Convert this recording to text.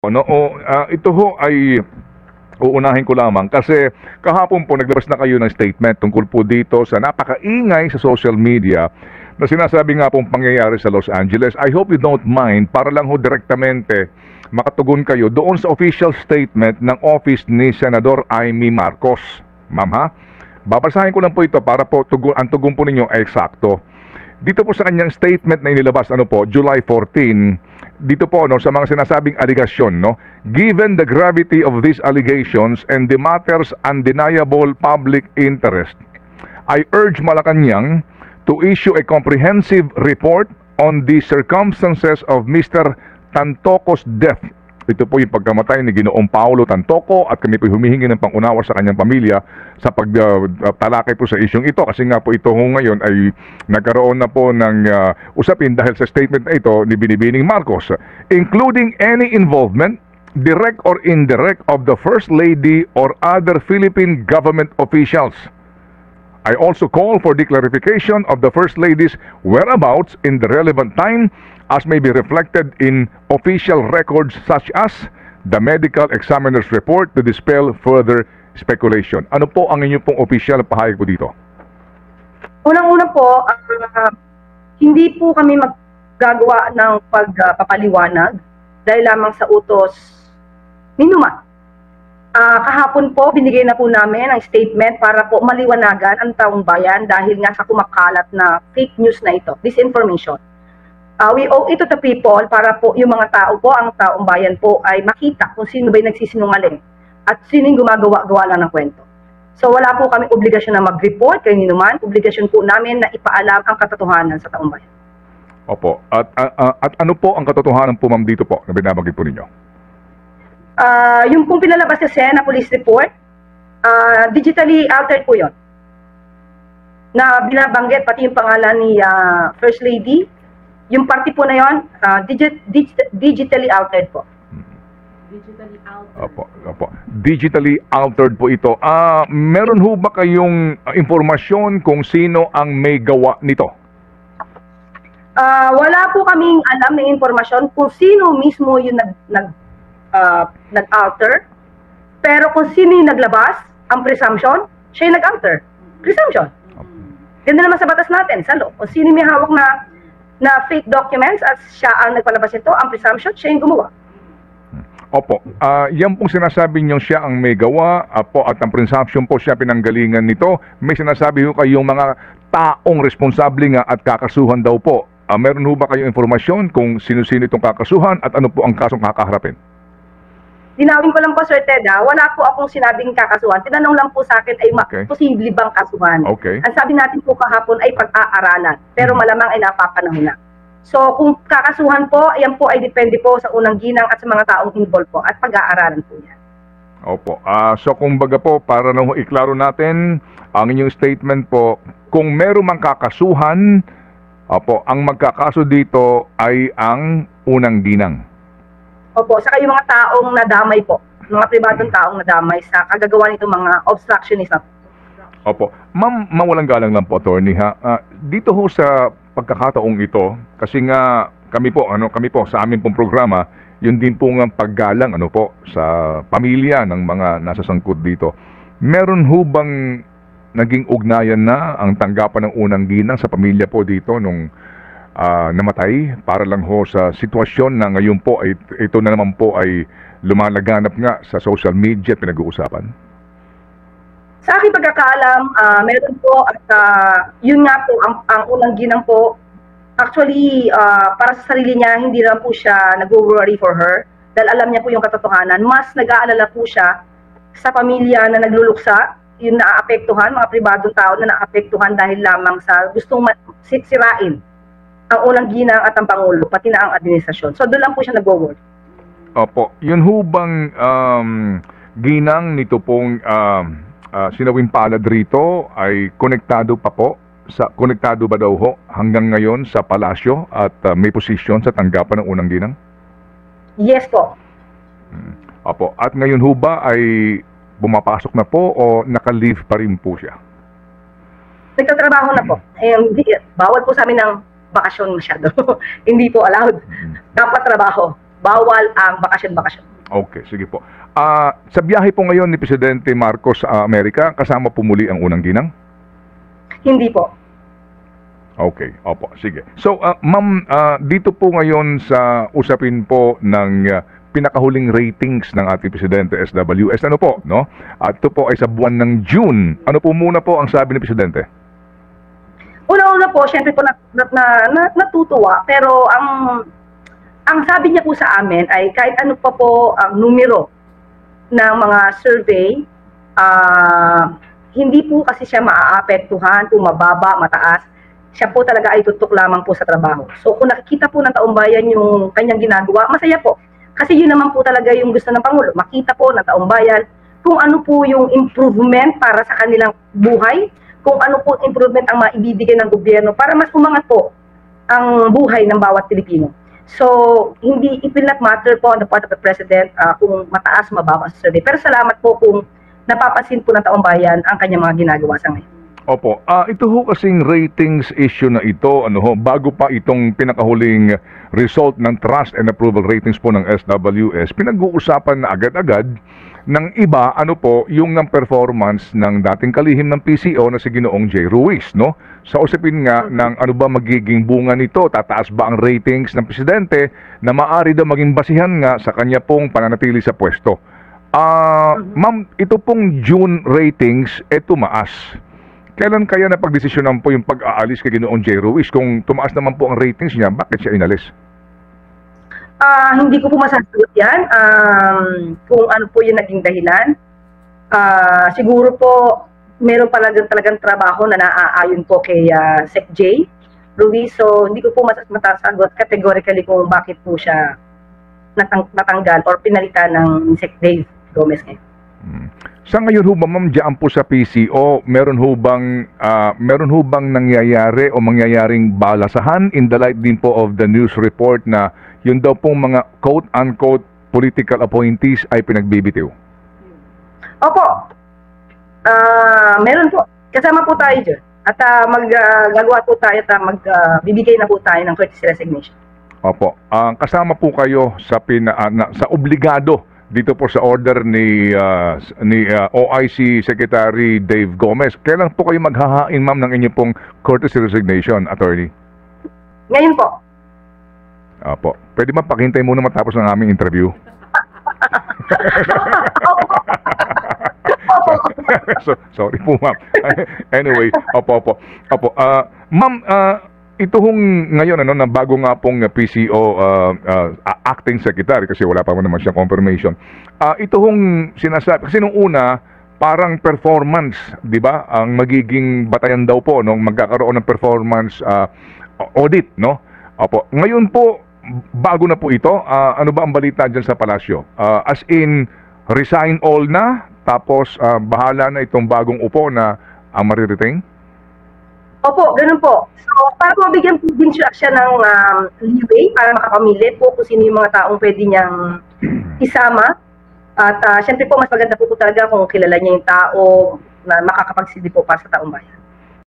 No, ito ho ay uunahin ko lamang kasi kahapon po naglabas na kayo ng statement tungkol po dito sa napakaingay sa social media na sinasabi nga pong pangyayari sa Los Angeles. I hope you don't mind para lang ho direktamente makatugon kayo doon sa official statement ng office ni Senador Amy Marcos. Ma'am ha? Babasahin ko lang po ito para po ang tugon po ninyo ay eksakto. Dito po sa kanyang statement na inilabas July 14, dito po sa mga sinasabing aligasyon, given the gravity of these allegations and the matter's undeniable public interest, I urge Malacanang to issue a comprehensive report on the circumstances of Mr. Tantoco's death. Ito po yung pagkamatay ni Ginoong Paulo Tantoco at kami po humihingi ng pangunawa sa kanyang pamilya sa pagtalakay po sa isyong ito kasi nga po ito ngayon ay nagkaroon na po ng usapin dahil sa statement na ito ni Binibining Marcos, including any involvement, direct or indirect, of the First Lady or other Philippine government officials. I also call for the clarification of the First Lady's whereabouts in the relevant time as may be reflected in official records such as the medical examiner's report to dispel further speculation. Ano po ang inyong pong official pahayag po dito? Unang-una po, hindi po kami maggagawa ng pagpapaliwanag dahil lamang sa utos ni Numa. Kahapon po, binigay na po namin ang statement para po maliwanagan ang taong bayan dahil nga sa kumakalat na fake news na ito, disinformation. We owe it to the people para po yung mga tao po, ang taong bayan po ay makita kung sino ba'y nagsisinungaling at sino yung gumagawa-gawa lang ng kwento. So wala po kami obligasyon na mag-report kay ninuman, obligasyon po namin na ipaalam ang katotohanan sa taong bayan. Opo. At ano po ang katotohanan po ma'am dito po na binabanggit po ninyo? Yung pong pinalabas sa Sena Police Report, digitally altered po yun. Na binabanggit pati yung pangalan ni First Lady, yung party po na yun, digitally altered po. Digitally altered. Opo. Digitally altered po ito. Meron ho ba kayong informasyon kung sino ang may gawa nito? Wala po kaming alam na informasyon kung sino mismo yung nag-alter, pero kung sino yung naglabas, ang presumption, siya yung nag-alter. Presumption. Ganda naman sa batas natin, sa law. Kung sino may hawak na fake documents at siya ang nagpalabas ito, ang presumption, siya yung gumawa. Opo. Yan pong sinasabi niyo siya ang may gawa po at ang presumption po siya pinanggalingan nito. May sinasabi ho kayong mga taong responsable nga at kakasuhan daw po. Meron ho ba kayong informasyon kung sino-sino itong kakasuhan at ano po ang kasong kakaharapin? Dinawin ko lang po, Sir Ted, wala po akong sinabing kakasuhan. Tinanong lang po sa akin ay posible bang kasuhan. Okay. Ang sabi natin po kahapon ay pag-aaralan, pero malamang ay napapanahon na. So kung kakasuhan po, ayan po ay depende po sa unang ginang at sa mga taong involved po at pag-aaralan po yan. Opo. So kumbaga po, para na iklaro natin ang inyong statement po, kung meron mang kakasuhan, ang magkakaso dito ay ang unang ginang. Opo, saka yung mga taong nadamay po, mga pribadong taong nadamay sa kagagawa nito mga obstructionist. Opo. Ma'am, mawalang galang lang po, attorney ha. Dito ho sa pagkakataong ito, kasi nga kami po sa amin pong programa, yun din po ng paggalang sa pamilya ng mga nasa sangkot dito. Meron ho bang naging ugnayan na ang tanggapan ng unang ginang sa pamilya po dito nung namatay para lang ho sa sitwasyon na ngayon po ay ito na naman po ay lumalaganap nga sa social media at pinag-uusapan? Sa aking pagkakaalam, meron po at yun nga po ang unang ginang po actually para sa sarili niya hindi lang po siya nag-worry for her dahil alam niya po yung katotohanan. Mas nag-aalala po siya sa pamilya na nagluluksa, yung naaapektuhan, mga pribadong tao na naapektuhan dahil lamang sa gustong sirain ang unang ginang at ang Pangulo, pati na ang administrasyon. So doon lang po siya nag-worry. Opo. Yun ho bang ginang nito pong sinawing palad rito ay konektado pa po? Konektado ba daw ho hanggang ngayon sa palasyo at may posisyon sa tanggapan ng unang ginang? Yes po. Opo. At ngayon ho ba ay bumapasok na po o naka-leave pa rin po siya? Nagtatrabaho na po. Bawal po sa amin ng bakasyon masyado. Hindi po allowed. Dapat trabaho. Bawal ang bakasyon-bakasyon. Okay, sige po. Sa biyahe po ngayon ni Presidente Marcos sa Amerika, kasama po muli ang unang ginang? Hindi po. Okay, opo, sige. So, ma'am, dito po ngayon sa usapin po ng pinakahuling ratings ng ating Presidente SWS, ano po, no? At ito po ay sa buwan ng June. Ano po muna po ang sabi ni Presidente? Una-una po, syempre po natutuwa, pero ang sabi niya po sa amin ay kahit ano pa po ang numero ng mga survey, hindi po kasi siya maaapektuhan kung mababa, mataas. Siya po talaga ay tutok lamang po sa trabaho. So kung nakikita po ng taong bayan yung kanyang ginagawa, masaya po. Kasi yun naman po talaga yung gusto ng Pangulo. Makita po ng taong bayan kung ano po yung improvement para sa kanilang buhay, kung ano po improvement ang maibibigay ng gobyerno para mas umangat po ang buhay ng bawat Pilipino. So, it will not matter po on the part of the President kung mataas, mababa sa survey. Pero salamat po kung napapansin po ng taong bayan ang kanyang mga ginagawa sa ngayon. Opo, ito ho kasing ratings issue na ito, bago pa itong pinakahuling result ng trust and approval ratings po ng SWS, pinag-uusapan na agad-agad ng iba, yung ng performance ng dating kalihim ng PCO na si Ginoong J. Ruiz, no? Sa usapin nga ng ano ba magiging bunga nito, tataas ba ang ratings ng presidente na maaari daw maging basihan nga sa kanya pong pananatili sa pwesto. Ma'am, ito pong June ratings, tumaas. Kailan kaya napagdesisyonan po yung pag-aalis kay Ginoong J. Ruiz? Kung tumaas naman po ang ratings niya, bakit siya inalis? Hindi ko po masasagot yan kung ano po yung naging dahilan. Siguro po meron talagang trabaho na naaayon po kay Sec J. Ruiz. So hindi ko po masasagot categorically kung bakit po siya natanggal or pinalitan ng Sec Dave Gomez ngayon. Sa ngayon ho ba, ma'am, diyan po sa PCO, meron ho bang nangyayari o mangyayaring balasahan in the light din po of the news report na yun daw pong mga quote-unquote political appointees ay pinagbibitiw? Opo. Meron po. Kasama po tayo dyan. At maggagawa po tayo at magbibigay na po tayo ng courtesy resignation. Opo. Kasama po kayo sa obligado dito po sa order ni OIC Secretary Dave Gomez. Kailan po kayo maghahain, ma'am, ng inyong pong courtesy resignation, attorney? Ngayon po. Opo. Pwede ba paghintay muna matapos ng aming interview? Sorry po, ma'am. Anyway, opo. Ma'am, ito hong ngayon na bago nga pong PCO acting secretary kasi wala pa naman siyang confirmation. Ito hong sinasabi kasi nung una parang performance, 'di ba? Ang magiging batayan daw po nung magkakaroon ng performance audit, no? Opo. Ngayon po bago na po ito, ano ba ang balita diyan sa palasyo? As in resign all na tapos bahala na itong bagong upo na ang mariretain? Opo, ganun po. So, para po mabigyan po din siya ng leeway para makapamili po kung sino yung mga taong pwede niyang isama. At syempre po, mas maganda po talaga kung kilala niya yung tao na makakapagsilbi po para sa taong bayan.